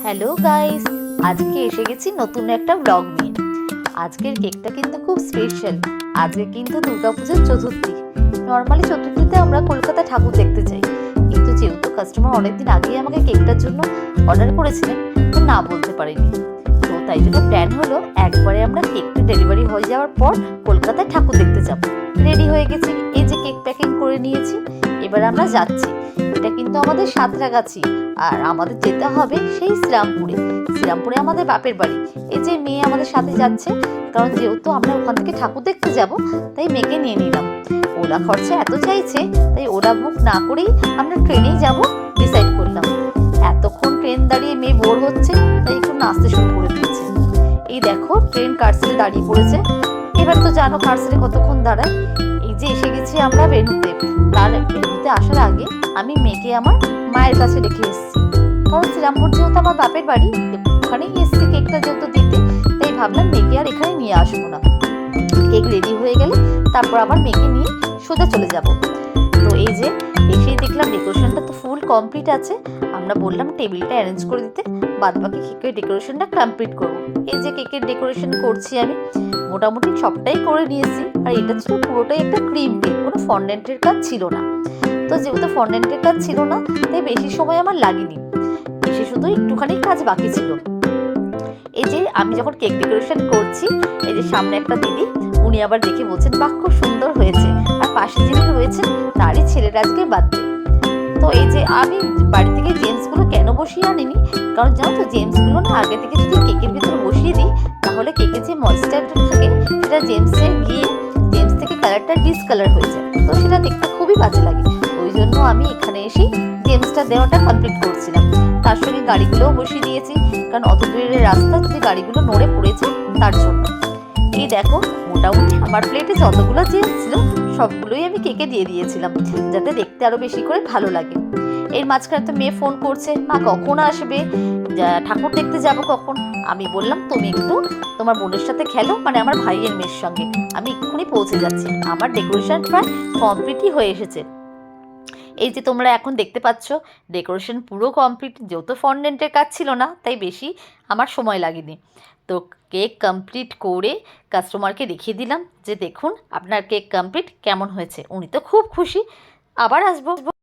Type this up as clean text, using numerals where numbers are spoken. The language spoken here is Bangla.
হ্যালো গাইস, আজকে এসে গেছি নতুন একটা ব্লগ নিয়ে। আজকের কেকটা কিন্তু খুব স্পেশাল। আজকে কিন্তু দুর্গাপূজার চতুর্থী। নর্মালি চতুর্থীতে আমরা কলকাতা ঠাকুর দেখতে যাই, কিন্তু যেহেতু কাস্টমার অনেকদিন আগেই আমাকে কেকটার জন্য অর্ডার করেছিলেন, তো না বলতে পারিনি। তো তাই জন্য প্ল্যান হলো একবারে আমরা কেকটা ডেলিভারি হয়ে যাওয়ার পর কলকাতায় ঠাকুর দেখতে যাব। রেডি হয়ে গেছি, এই যে কেক প্যাকিং করে নিয়েছি, এবার আমরা যাচ্ছি। এটা কিন্তু আমাদের সাঁতরাগাছি, আর আমাদের যেতে হবে সেই শ্রীরামপুরে। শ্রীরামপুরে আমাদের বাপের বাড়ি। এই যে মেয়ে আমাদের সাথে যাচ্ছে, কারণ যেহেতু আমরা ওখান থেকে ঠাকুর দেখতে যাব, তাই মেয়েকে নিয়ে নিলাম। ওলা খরচা এত চাইছে, তাই ওলা বুক না করেই আমরা ট্রেনেই যাব ডিসাইড করলাম। এতক্ষণ ট্রেন দাঁড়িয়ে মেয়ে বোর হচ্ছে, তাই একটু নাচতে শুরু করে দিয়েছে। এই দেখো ট্রেন কার্সেলে দাঁড়িয়ে পড়েছে। এবার তো জানো কার্সেলে কতক্ষণ দাঁড়ায়। এই যে এসে গেছি আমরা ভেন্যুতে। তার ভেন্যুতে আসার আগে আমি মেয়েকে আমার মায়ের কাছে রেখে এসেছি, কারণ শ্রীরামপুর যেহেতু আমার বাপের বাড়ি, ওখানেই এসেছি কেকটা যেহেতু দিতে, তাই ভাবলাম মেয়েকে আর এখানে নিয়ে আসবো না। কেক রেডি হয়ে গেলে তারপর আবার মেয়েকে নিয়ে সোজা চলে যাব। তো এই যে এসেই দেখলাম ডেকোরেশনটা তো ফুল কমপ্লিট আছে। আমরা বললাম টেবিলটা অ্যারেঞ্জ করে দিতে, বাদ বাকি কেকের ডেকোরেশনটা কমপ্লিট করবো। এই যে কেকের ডেকোরেশন করছি আমি, মোটামুটি সবটাই করে নিয়েছি। আর এটা ছিল পুরোটাই একটা ক্রিম কেক, কোনো ফন্ডেন্টের কাজ ছিল না। তো যেহেতু ফন্ডেন্টের কাজ ছিল না, তাই বেশি সময় আমার লাগেনি, বেশি শুধু একটুখানি কাজ বাকি ছিল। এই যে আমি যখন কেক ডেকোরেশন করছি, এই যে সামনে একটা দিদি, উনি আবার দেখে বলছেন বাহ খুব সুন্দর হয়েছে। আর পাশে যিনি রয়েছেন তারই ছেলের আজকে বার্থডে। তো এই যে আমি বাড়ি থেকে জেমসগুলো কেন বসিয়ে আনিনি, কারণ জানো তো জেমসগুলো না আগে থেকে যদি কেকের ভিতরে বসিয়ে দিই, তাহলে কেকের যে ময়েশ্চারটা থাকে সেটা জেমসে গিয়ে জেমস থেকে কালারটা ডিসকালার হয়ে যায়। তো সেটা দেখতে খুবই বাজে লাগে। ওই জন্য আমি এখানে এসে জেমসটা দেওয়াটা কমপ্লিট করছিলাম। তার সঙ্গে গাড়িগুলোও বসিয়ে দিয়েছি, কারণ অত দূরের রাস্তা যদি গাড়িগুলো নড়ে পড়েছে তার জন্য। এই দেখো মোটামুটি আমার প্লেটে যতগুলো জেমস ছিল সবগুলোই আমি কেকে দিয়ে দিয়েছিলাম, যাতে দেখতে আরো বেশি করে ভালো লাগে। এর মাঝখানে তো মেয়ে ফোন করছে, মা কখন আসবে, ঠাকুর দেখতে যাব কখন। আমি বললাম তুমি একটু তোমার বোনের সাথে খেলো, মানে আমার ভাইয়ের মেয়ের সঙ্গে, আমি এক্ষুনি পৌঁছে যাচ্ছি। আমার ডেকোরেশন প্রায় কমপ্লিটই হয়ে এসেছে। এই যে তোমরা এখন দেখতে পাচ্ছ ডেকোরেশন পুরো কমপ্লিট। যেহেতু ফন্ডেন্টের কাজ ছিল না, তাই বেশি আমার সময় লাগেনি। তো কেক কমপ্লিট করে কাস্টমারকে দেখিয়ে দিলাম যে দেখুন আপনার কেক কমপ্লিট কেমন হয়েছে। উনি তো খুব খুশি, আবার আসবো।